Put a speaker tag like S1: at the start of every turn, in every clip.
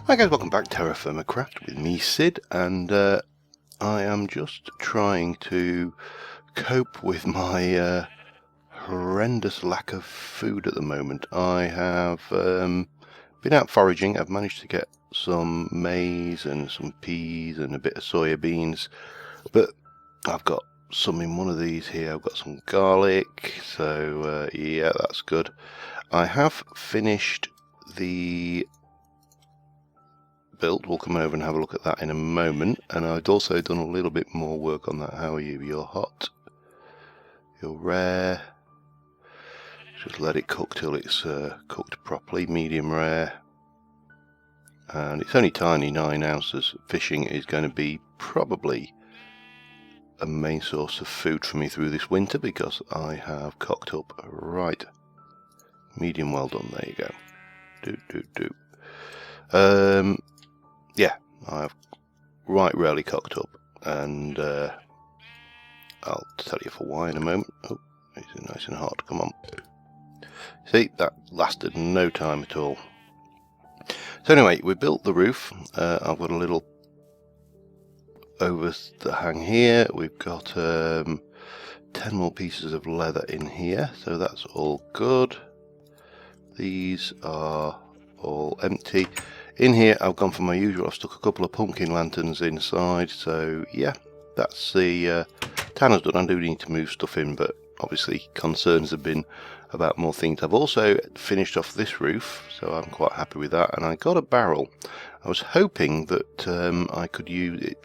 S1: Hi guys, welcome back to TerraFirmaCraft with me, Sid, and I am just trying to cope with my horrendous lack of food at the moment. I have been out foraging. I've managed to get some maize and some peas and a bit of soya beans, but I've got some in one of these here. I've got some garlic, so yeah, that's good. I have finished the built. We'll come over and have a look at that in a moment, and I've also done a little bit more work on that. How are you? You're hot, you're rare. Just let it cook till it's cooked properly. Medium rare, and it's only tiny, 9 ounces. Fishing is going to be probably a main source of food for me through this winter because I have cocked up right. Medium well done. There you go. Yeah, I've right rarely cocked up, and I'll tell you for why in a moment. Oh, it's nice and hot. Come on. See, that lasted no time at all. So anyway, we built the roof. I've got a little overhang here. We've got 10 more pieces of leather in here, so that's all good. These are all empty. In here I've gone for my usual. I've stuck a couple of pumpkin lanterns inside, so yeah, that's the tanner's done. I do need to move stuff in, but obviously concerns have been about more things. I've also finished off this roof, so I'm quite happy with that, and I got a barrel. I was hoping that I could use it.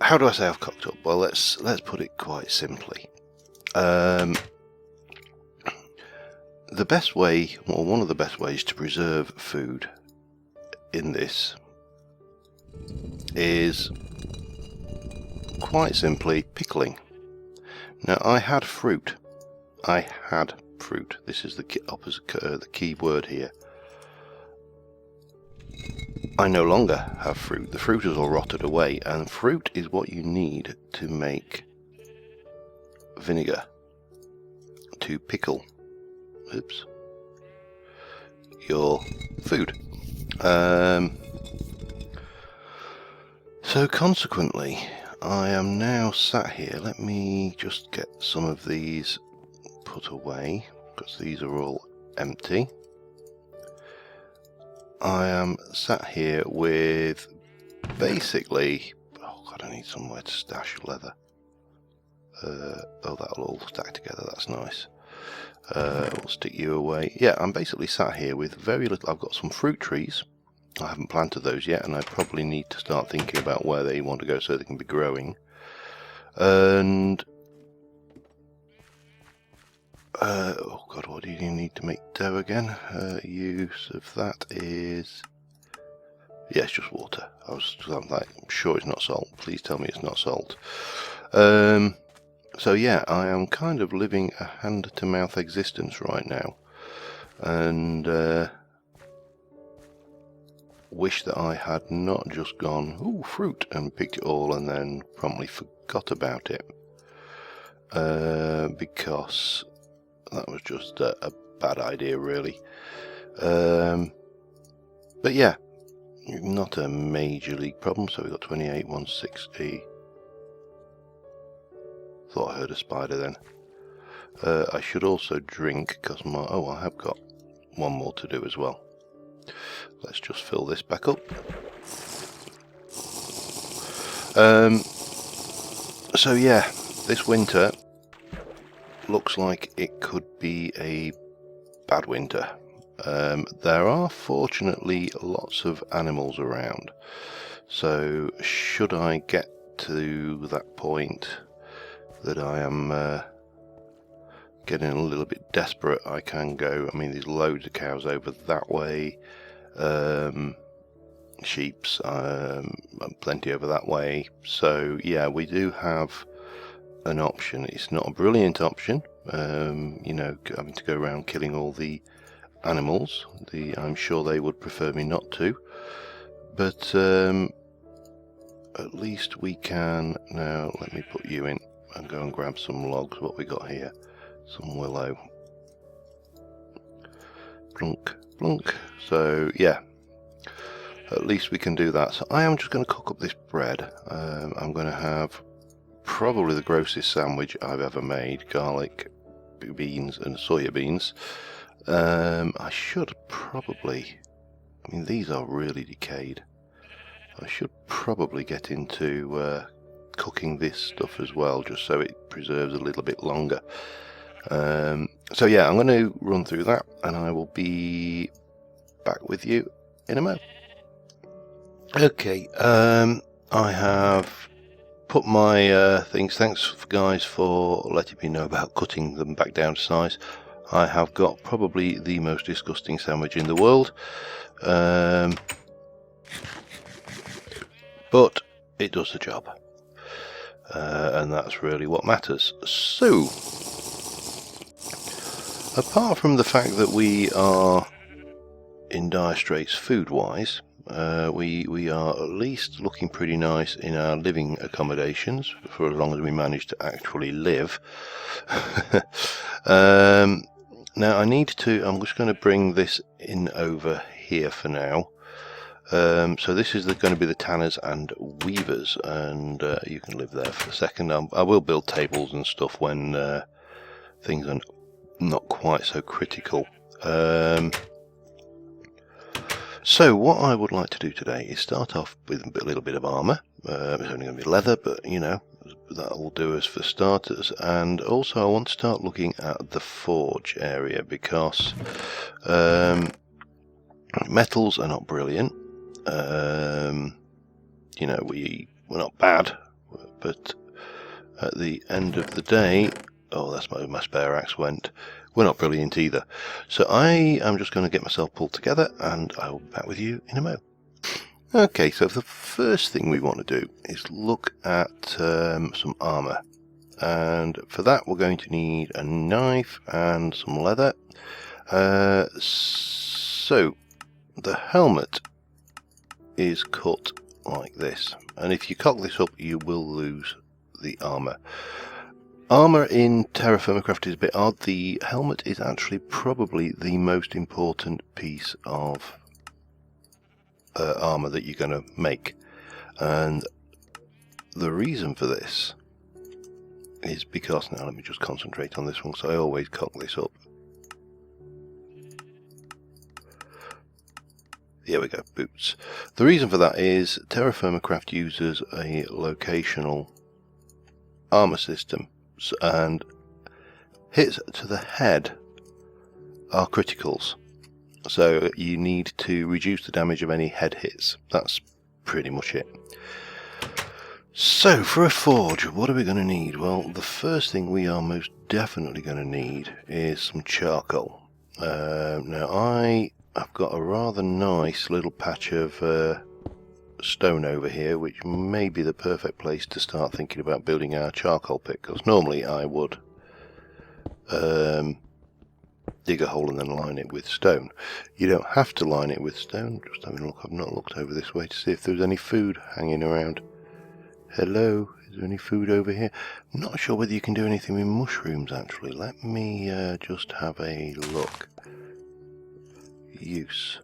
S1: How do I say I've cocked up? Well, let's put it quite simply. The best way, or one of the best ways to preserve food in this is quite simply pickling. Now I had fruit. This is the the key word here. I no longer have fruit. The fruit has all rotted away, and fruit is what you need to make vinegar, to pickle. Oops. Your food. So consequently, I am now sat here. Let me just get some of these put away, because these are all empty. I am sat here with basically, oh god, I need somewhere to stash leather. Oh, that'll all stack together, that's nice. We'll stick you away. Yeah, I'm basically sat here with very little. I've got some fruit trees. I haven't planted those yet, and I probably need to start thinking about where they want to go so they can be growing. And oh god, what do you need to make dough again? Use of that is, yeah, it's just water. I'm sure it's not salt. Please tell me it's not salt. So yeah, I am kind of living a hand-to-mouth existence right now, and wish that I had not just gone, ooh, fruit, and picked it all and then promptly forgot about it, because that was just a bad idea, really. But yeah, not a major league problem. So we've got 28, 160. Thought I heard a spider then. I should also drink, because I have got one more to do as well. Let's just fill this back up. So yeah, this winter looks like it could be a bad winter. There are fortunately lots of animals around, so should I get to that point that I am getting a little bit desperate, I can go. I mean, there's loads of cows over that way, sheep's, plenty over that way. So yeah, we do have an option. It's not a brilliant option, you know, having to go around killing all the animals. I'm sure they would prefer me not to, but at least we can. Now let me put you in and go and grab some logs. What we got here? Some willow. Plunk, plunk. So yeah, at least we can do that. So I am just going to cook up this bread. I'm going to have probably the grossest sandwich I've ever made. Garlic, beans and soya beans. I should probably, I mean these are really decayed. I should probably get into cooking this stuff as well, just so it preserves a little bit longer. So yeah, I'm going to run through that and I will be back with you in a moment. Okay, I have put my things. Thanks guys for letting me know about cutting them back down to size. I have got probably the most disgusting sandwich in the world, but it does the job, and that's really what matters. So, apart from the fact that we are in dire straits food-wise, we are at least looking pretty nice in our living accommodations for as long as we manage to actually live. Now I'm just going to bring this in over here for now. So this is going to be the tanners and weavers, and you can live there for a second. I will build tables and stuff when things are not quite so critical. So what I would like to do today is start off with a little bit of armour. It's only going to be leather, but you know, that will do us for starters. And also I want to start looking at the forge area, because metals are not brilliant. You know, we're not bad, but at the end of the day, oh, that's my spare axe went. We're not brilliant either. So I am just going to get myself pulled together and I will be back with you in a moment. Okay, so the first thing we want to do is look at some armour. And for that we're going to need a knife and some leather. So the helmet is cut like this. And if you cock this up you will lose the armour. Armour in TerraFirmaCraft is a bit odd. The helmet is actually probably the most important piece of armour that you're going to make, and the reason for this is because, now let me just concentrate on this one, because I always cock this up. Here we go, boots. The reason for that is TerraFirmaCraft uses a locational armour system, and hits to the head are criticals, so you need to reduce the damage of any head hits. That's pretty much it. So for a forge, what are we going to need? Well, the first thing we are most definitely going to need is some charcoal. Now I've got a rather nice little patch of stone over here, which may be the perfect place to start thinking about building our charcoal pit, because normally I would dig a hole and then line it with stone. You don't have to line it with stone. Just having a look, I've not looked over this way to see if there's any food hanging around. Hello, is there any food over here? I'm not sure whether you can do anything with mushrooms actually. Let me just have a look. Use.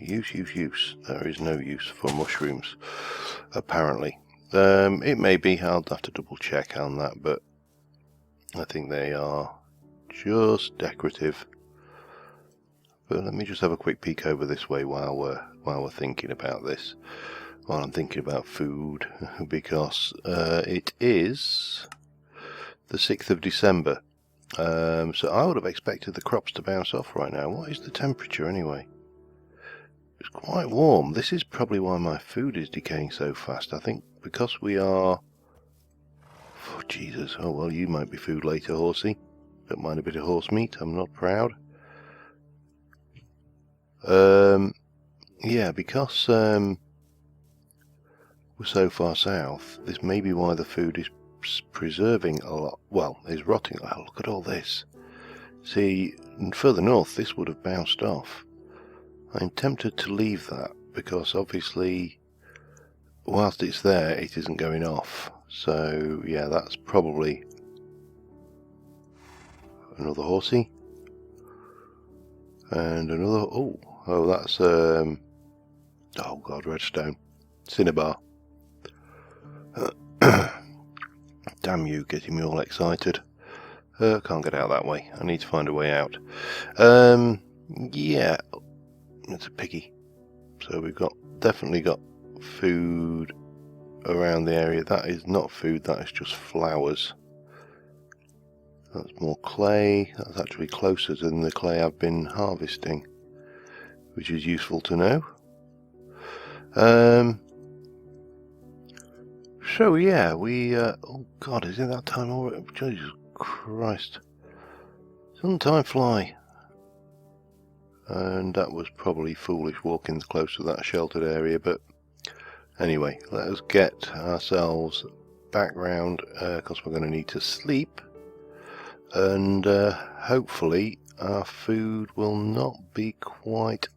S1: There is no use for mushrooms, apparently. It may be, I'll have to double check on that, but I think they are just decorative. But let me just have a quick peek over this way while we're thinking about this. While I'm thinking about food, because it is the 6th of December. So I would have expected the crops to bounce off right now. What is the temperature anyway? It's quite warm. This is probably why my food is decaying so fast. I think because we are... Oh, Jesus. Oh, well, you might be food later, horsey. Don't mind a bit of horse meat. I'm not proud. Yeah, because we're so far south, this may be why the food is preserving a lot. Well, is rotting. Oh, look at all this. See, further north, this would have bounced off. I'm tempted to leave that, because obviously whilst it's there it isn't going off. So yeah, that's probably another horsey and another. Oh, that's Oh god, redstone. Cinnabar. Damn you, getting me all excited. Can't get out that way. I need to find a way out. Yeah, it's a piggy. So we've definitely got food around the area. That is not food, that is just flowers. That's more clay. That's actually closer than the clay I've been harvesting, which is useful to know. So yeah, oh god, is it that time already? Jesus Christ. Doesn't time fly? And that was probably foolish walking close to that sheltered area, but anyway, let us get ourselves back round, because we're going to need to sleep, and hopefully our food will not be quite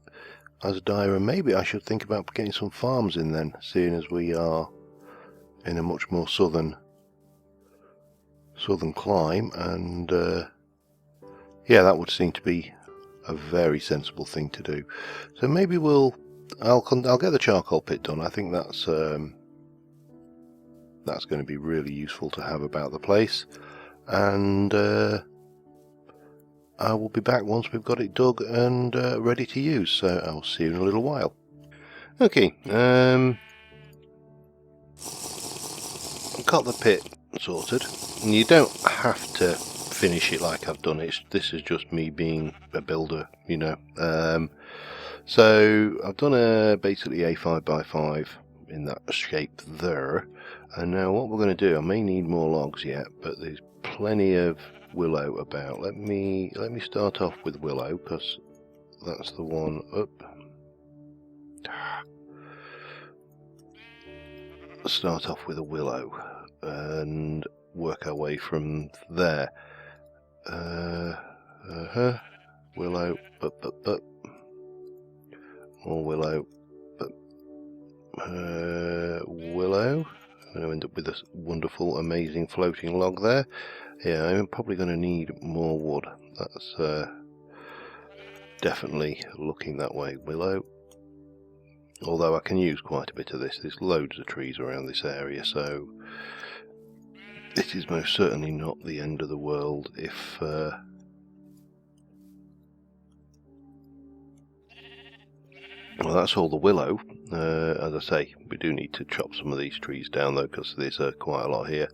S1: as dire. And maybe I should think about getting some farms in then, seeing as we are in a much more southern climb, and yeah, that would seem to be a very sensible thing to do. So maybe I'll get the charcoal pit done. I think that's going to be really useful to have about the place, and I will be back once we've got it dug and ready to use. So I'll see you in a little while. Okay, got the pit sorted, and you don't have to finish it like I've done it. This is just me being a builder, you know. So I've done basically a 5x5 in that shape there, and now what we're going to do, I may need more logs yet, but there's plenty of willow about. Let me start off with willow, because that's the one up. Start off with a willow and work our way from there. Willow, more willow, willow. I'm going to end up with this wonderful, amazing floating log there. Yeah, I'm probably going to need more wood. That's definitely looking that way. Willow. Although I can use quite a bit of this. There's loads of trees around this area, so it is most certainly not the end of the world if well, that's all the willow. As I say, we do need to chop some of these trees down though, because there's quite a lot here.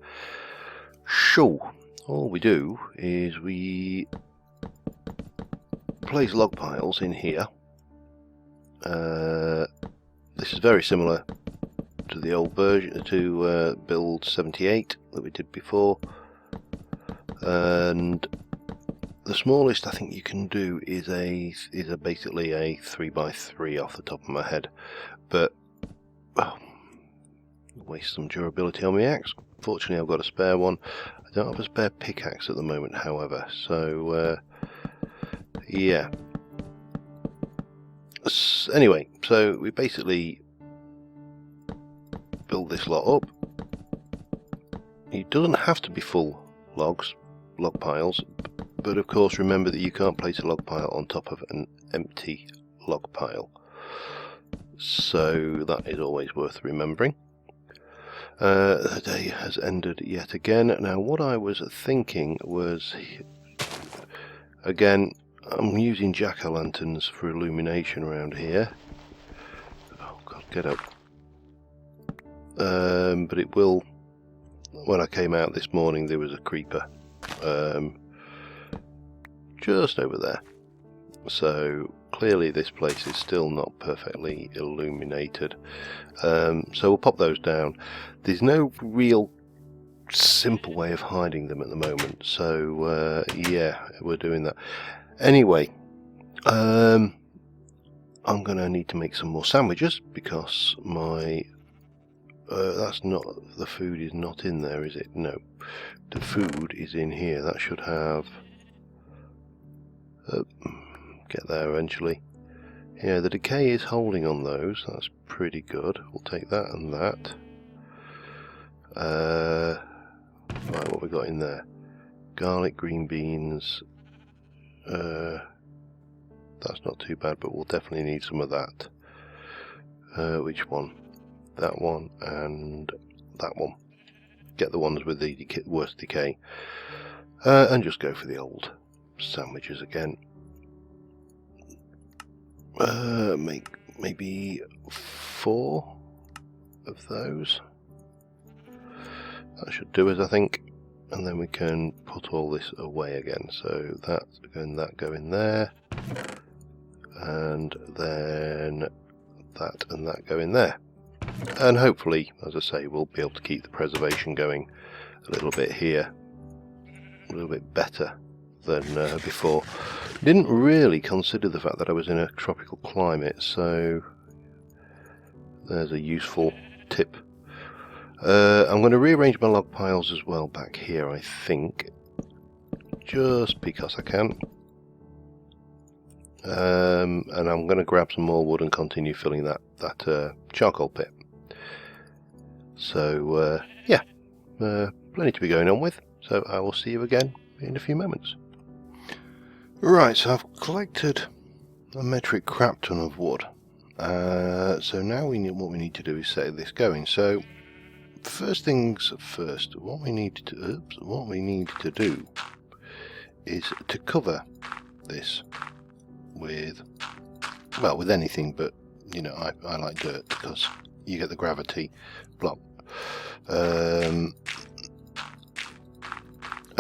S1: So all we do is we place log piles in here. This is very similar to the old version, to build 78 that we did before, and the smallest I think you can do is basically a 3x3 off the top of my head, but well, waste some durability on my axe. Fortunately I've got a spare one. I don't have a spare pickaxe at the moment, however, so yeah. Anyway, so we basically build this lot up. It doesn't have to be full log piles, but of course remember that you can't place a log pile on top of an empty log pile, so that is always worth remembering. The day has ended yet again. Now what I was thinking was, again, I'm using jack-o'-lanterns for illumination around here. Oh god, get up. But it will, when I came out this morning there was a creeper just over there, so clearly this place is still not perfectly illuminated, so we'll pop those down. There's no real simple way of hiding them at the moment, so yeah, we're doing that. Anyway, I'm going to need to make some more sandwiches, because my that's not, the food is not in there, is it? No, the food is in here. That should have get there eventually. Yeah, the decay is holding on those. That's pretty good. We'll take that and that. Right, what we got in there? Garlic, green beans. That's not too bad, but we'll definitely need some of that. Which one? That one and that one. Get the ones with the worst decay. And just go for the old sandwiches again. Make maybe 4 of those. That should do us, I think. And then we can put all this away again. So that's going, that go in there, and then that and that go in there. And hopefully, as I say, we'll be able to keep the preservation going a little bit here, a little bit better than before. Didn't really consider the fact that I was in a tropical climate, so there's a useful tip. I'm going to rearrange my log piles as well back here, I think, just because I can. And I'm going to grab some more wood and continue filling that charcoal pit. So yeah, plenty to be going on with. So I will see you again in a few moments. Right, so I've collected a metric crap ton of wood. So now what we need to do is set this going. So first things first, what we need to do is to cover this with, well, with anything, but you know, I like dirt because you get the gravity block. And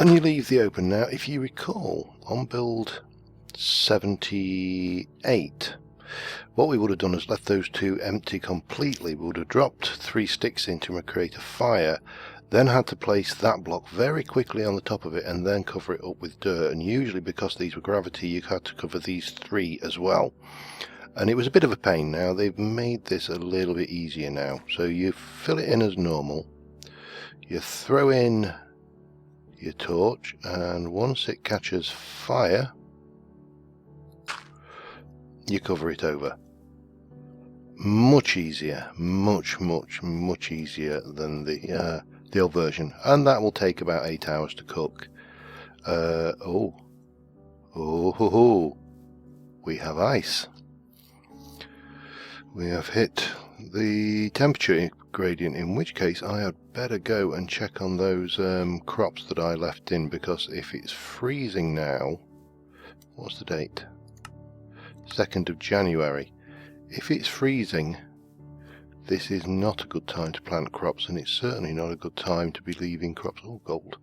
S1: you leave the open. Now, if you recall, on build 78, what we would have done is left those 2 empty completely. We would have dropped 3 sticks in to create a fire, then had to place that block very quickly on the top of it and then cover it up with dirt. And usually, because these were gravity, you had to cover these 3 as well. And it was a bit of a pain. Now they've made this a little bit easier now. So you fill it in as normal, you throw in your torch, and once it catches fire, you cover it over. Much easier, much easier than the old version, and that will take about 8 hours to cook. We have ice. We have hit the temperature gradient, in which case I had better go and check on those crops that I left in, because if it's freezing now, what's the date? 2nd of January. If it's freezing, this is not a good time to plant crops, and it's certainly not a good time to be leaving crops, oh gold,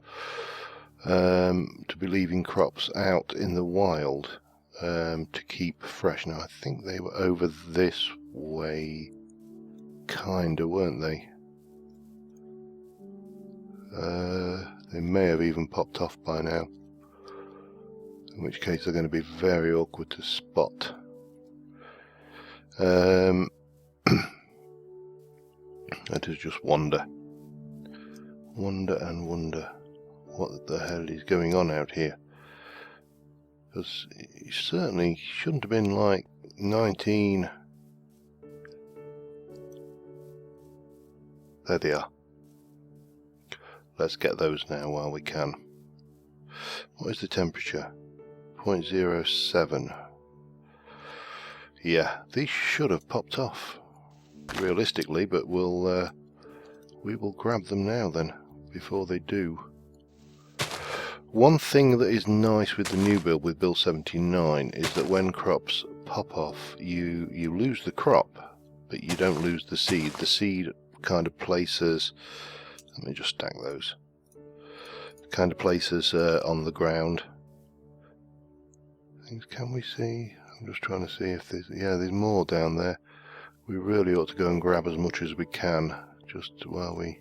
S1: to be leaving crops out in the wild to keep fresh. Now I think they were over this way, kinda, weren't they? They may have even popped off by now, in which case they're going to be very awkward to spot. That is just wonder what the hell is going on out here, because it certainly shouldn't have been like 19. There they are. Let's get those now while we can. What is the temperature? 0.07. Yeah, these should have popped off realistically, but we will grab them now then before they do. One thing that is nice with the new build, with build 79, is that when crops pop off, you lose the crop, but you don't lose the seed. The seed kind of places, let me just stack those, kind of places on the ground. Can we see? I'm just trying to see if there's, yeah, there's more down there. We really ought to go and grab as much as we can, just while we...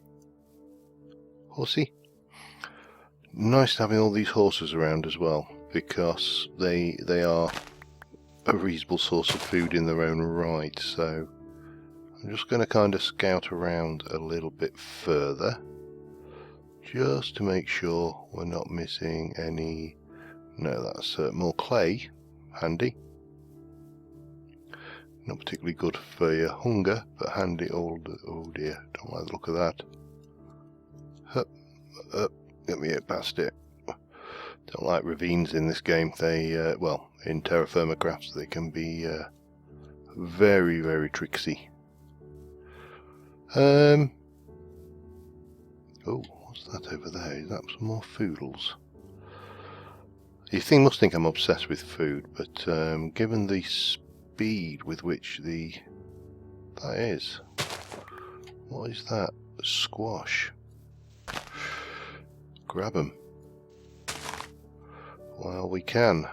S1: Horsey? Nice having all these horses around as well, because they are a reasonable source of food in their own right. So I'm just going to kind of scout around a little bit further, just to make sure we're not missing any. No, that's more clay. Handy. Not particularly good for your hunger, but handy. Oh dear, don't like the look of that. Hup, up, get me past it. Don't like ravines in this game. They, well, in TerraFirmaCraft, they can be very tricksy. Oh, what's that over there? Is that some more foodles? You must think I'm obsessed with food, but given the speed with which that is. What is that? Squash. Grab them. Well, we can.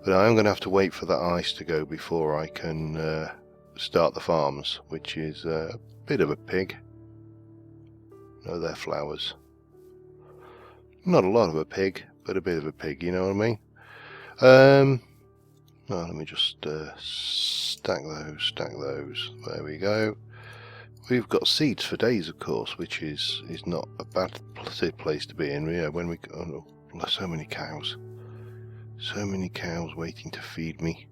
S1: But I'm going to have to wait for that ice to go before I can start the farms, which is a bit of a pig. No, they're flowers. Not a lot of a pig, but a bit of a pig, you know what I mean? Well, let me just stack those. There we go. We've got seeds for days, of course, which is not a bad place to be in. Yeah, when we so many cows waiting to feed me.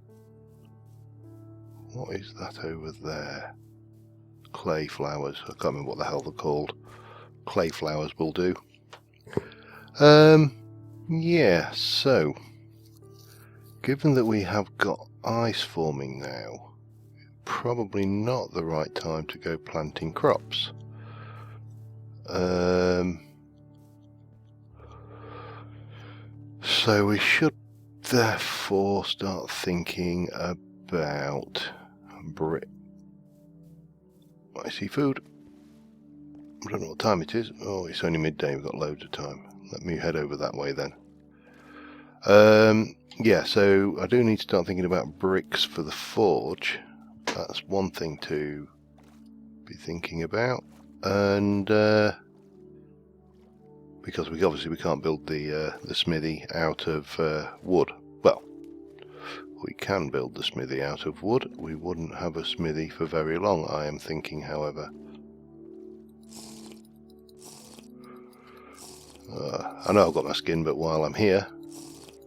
S1: What is that over there? Clay flowers. I can't remember what the hell they're called. Clay flowers will do. Yeah. So, given that we have got ice forming now, probably not the right time to go planting crops. So we should therefore start thinking about brick. I see food. I don't know what time it is. Oh, it's only midday. We've got loads of time. Let me head over that way then. Yeah, so I do need to start thinking about bricks for the forge. That's one thing to be thinking about, and because we can't build the smithy out of wood. Well, we can build the smithy out of wood. We wouldn't have a smithy for very long, I am thinking, however. I know I've got my skin, but while I'm here,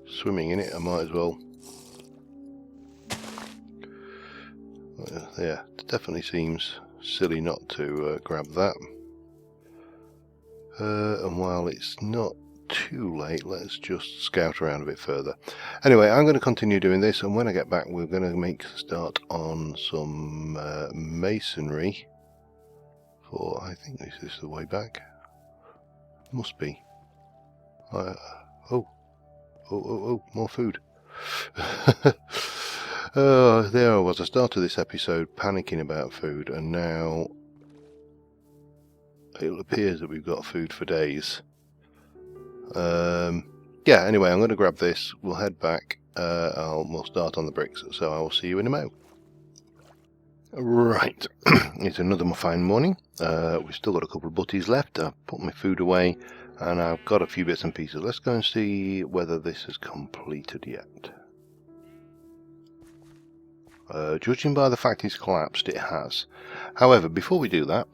S1: swimming in it, I might as well. Yeah, it definitely seems silly not to grab that. And while it's not too late, let's just scout around a bit further. Anyway, I'm going to continue doing this, and when I get back, we're going to make a start on some masonry. For I think this is the way back. Must be. Oh, more food. There I was. I started this episode panicking about food, and now it appears that we've got food for days. Yeah, anyway, I'm going to grab this. We'll head back. We'll start on the bricks, so I will see you in a mo. Right, it's another fine morning. We've still got a couple of butties left. I've put my food away, and I've got a few bits and pieces. Let's go and see whether this is completed yet. Judging by the fact it's collapsed, it has. However, before we do that,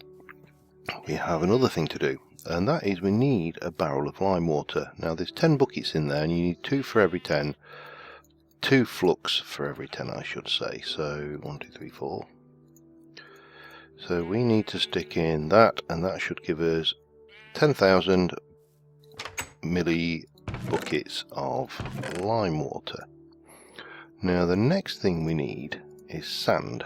S1: we have another thing to do, and that is we need a barrel of lime water. Now there's 10 buckets in there, and you need 2 for every 10. 2 flux for every 10, I should say. So 1, 2, 3, 4. So we need to stick in that, and that should give us 10,000 milli buckets of lime water. Now the next thing we need is sand.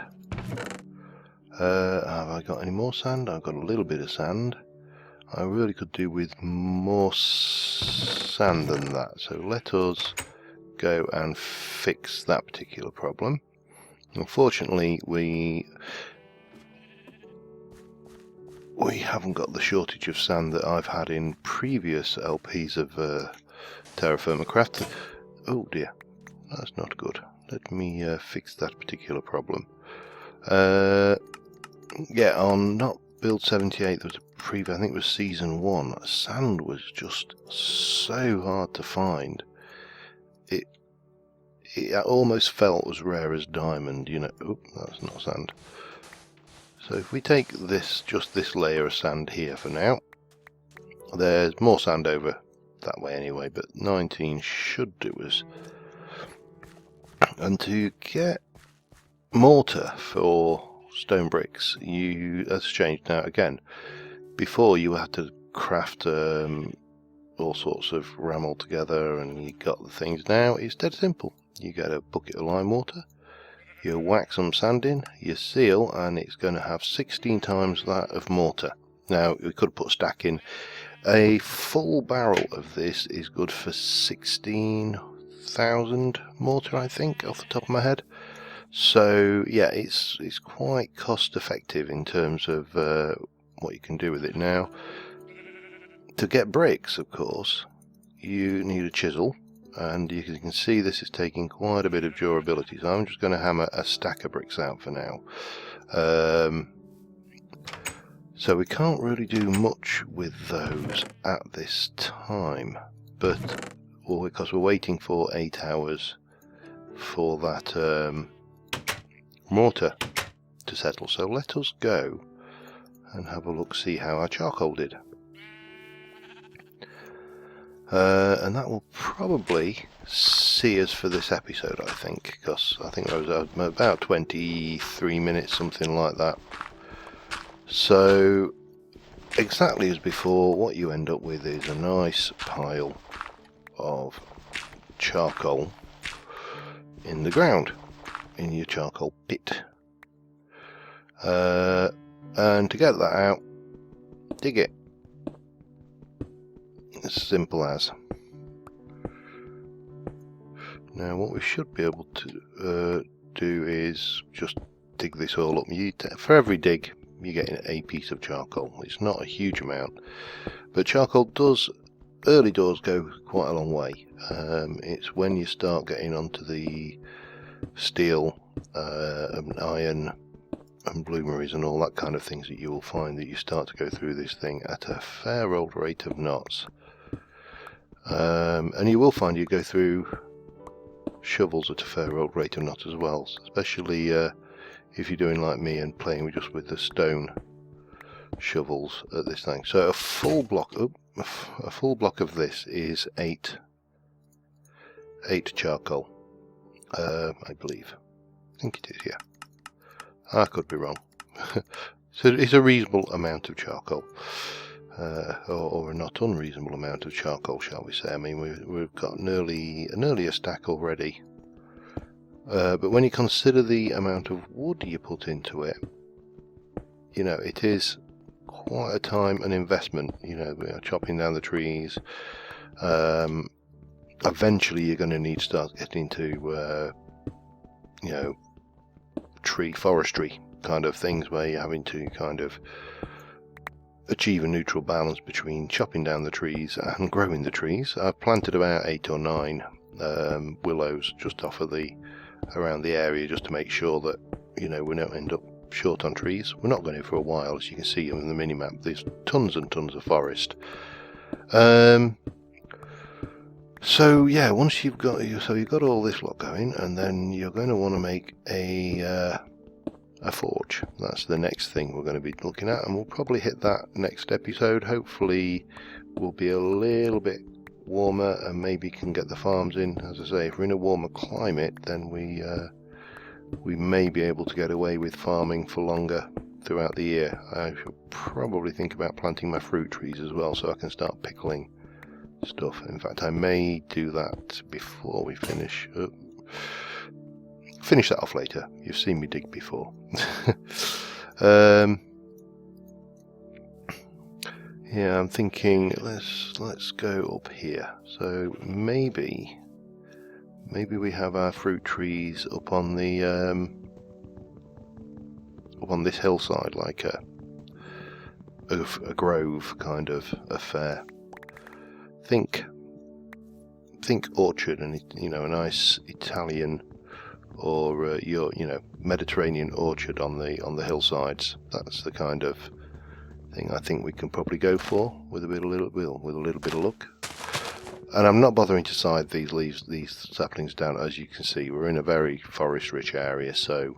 S1: Have I got any more sand? I've got a little bit of sand. I really could do with more sand than that, so let us go and fix that particular problem. Unfortunately, we haven't got the shortage of sand that I've had in previous LPs of TerraFirmaCraft. Oh dear, that's not good. Let me fix that particular problem. Yeah, on not build 78, there was a previous, I think it was season 1. Sand was just so hard to find. It almost felt as rare as diamond, you know. Oh, that's not sand. So if we take this, just this layer of sand here for now, there's more sand over that way anyway, but 19 should do us. And to get mortar for stone bricks, that's changed now again. Before you had to craft all sorts of ramel together, and you got the things. Now it's dead simple. You get a bucket of lime water, You whack some sand in, you seal, and it's going to have 16 times that of mortar. Now, we could put stack in. A full barrel of this is good for 16,000 mortar, I think, off the top of my head. So yeah, it's quite cost effective in terms of what you can do with it. Now, to get bricks, of course, you need a chisel, and you can see this is taking quite a bit of durability, so I'm just going to hammer a stack of bricks out for now. So we can't really do much with those at this time, but because we're waiting for 8 hours for that mortar to settle. So let us go and have a look, see how our charcoal did. And that will probably see us for this episode, I think, because I think I was about 23 minutes, something like that. So exactly as before, what you end up with is a nice pile of charcoal in the ground, in your charcoal pit. And to get that out, dig it. As simple as. Now what we should be able to do is just dig this all up. For every dig you get a piece of charcoal. It's not a huge amount, but charcoal does, early doors, go quite a long way. It's when you start getting onto the steel and iron and bloomeries and all that kind of things that you will find that you start to go through this thing at a fair old rate of knots. And you will find you go through shovels at a fair old rate of knots as well, especially if you're doing like me and playing just with the stone shovels at this thing. So a full block of this is 8 charcoal, I believe. I think it is, yeah. I could be wrong. So it's a reasonable amount of charcoal, or a not unreasonable amount of charcoal, shall we say. I mean, we've got nearly a stack already. But when you consider the amount of wood you put into it, you know, it is quite a time and investment. You know, we are chopping down the trees. Eventually you're going to need to start getting into, you know, forestry kind of things, where you're having to kind of achieve a neutral balance between chopping down the trees and growing the trees. I've planted about 8 or 9 willows just around the area, just to make sure that, you know, we don't end up short on trees. We're not going to for a while, as you can see on the mini map. There's tons and tons of forest. So yeah, once you've got all this lot going, and then you're going to want to make a forge. That's the next thing we're going to be looking at, and we'll probably hit that next episode. Hopefully we'll be a little bit warmer and maybe can get the farms in. As I say, if we're in a warmer climate, then we may be able to get away with farming for longer throughout the year. I should probably think about planting my fruit trees as well, so I can start pickling stuff. In fact, I may do that before we finish that off later. You've seen me dig before. Yeah, I'm thinking let's go up here. So maybe we have our fruit trees up on the up on this hillside, like a grove kind of affair. Think orchard, and you know, a nice Italian or Mediterranean orchard on the hillsides. That's the kind of thing I think we can probably go for with a little bit of luck. And I'm not bothering to side these saplings down. As you can see, we're in a very forest rich area, so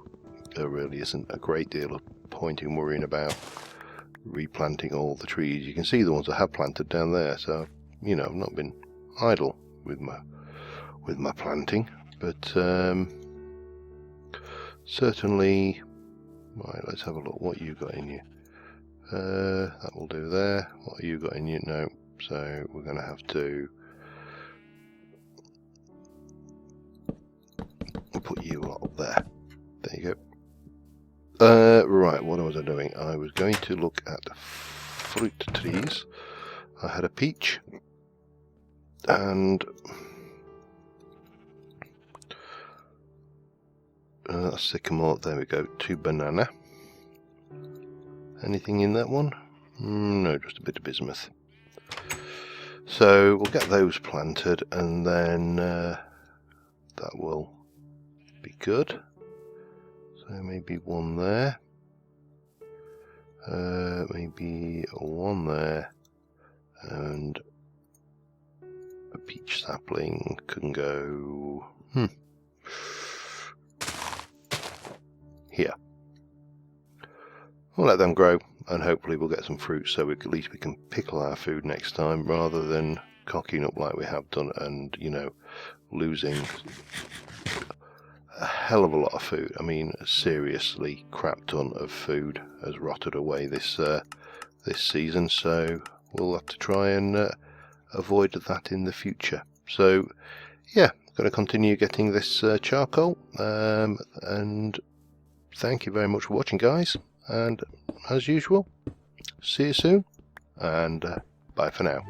S1: there really isn't a great deal of point in worrying about replanting all the trees. You can see the ones I have planted down there, so you know, I've not been idle with my planting, but certainly. Right, let's have a look what you got in you. That will do there. What have you got in you? No. So we're going to have to put you up there. There you go. Right, what was I doing? I was going to look at fruit trees. I had a peach and sycamore. There we go. 2 banana. Anything in that one? No, just a bit of bismuth. So we'll get those planted, and then that will be good. So maybe one there, maybe one there, and a peach sapling can go here. We'll let them grow, and hopefully we'll get some fruit, so at least we can pickle our food next time, rather than cocking up like we have done and, you know, losing a hell of a lot of food. I mean, a seriously crap ton of food has rotted away this season, so we'll have to try and avoid that in the future. So yeah, going to continue getting this charcoal, and thank you very much for watching, guys, and as usual, see you soon, and bye for now.